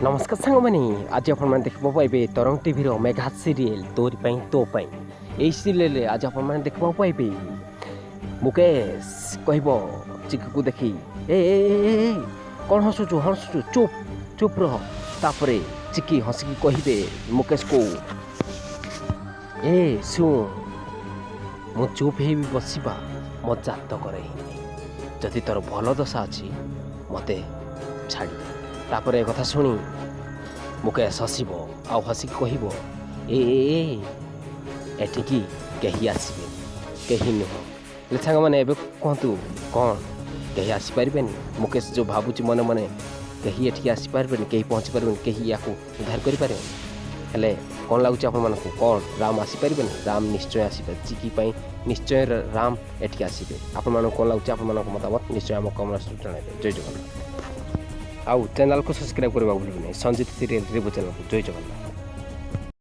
नमस्कार सांगमानी आज आपण देखा पाइबे तरंग टीवी मेगा सीरियल तोरी पाई तो पाई यही सीरियल आज आपण देखा पाइबे मुकेश कहब चिकी को देखी ए ए ए कौन हसुचु हसुचु चुप चुप रह तापरे चिकी हसिकी कहे मुकेश को ए शुण मु चुप ही बसवा मो जात करे जदि तोर भल दशा अच्छी मते छाड़ी तापर कथा शुणी मुकेश हसब आउ हसिक कह एठिकी कहीं आसबे कहीं नुह सांग मैंने कहतु कौन कहीं आसीपारे मुकेश जो भावुची मन मन कहीं एठिकी आसीपारे कहीं पहुँची पारे कहीं या उद्धार करें हेले कौन लगुच आप कौन राम आसीपारे राम निश्चय आसपे चिकी निश्चय राम एठिकी आसबे आपण कौन लगुच आप मतामत निश्चय आम कमेंट जन जय जगन्नाथ आउ चैनल को सब्सक्राइब करने भूलु नहीं संजीत सीरियल रिव्यू चैनल को जय जगन्नाथ।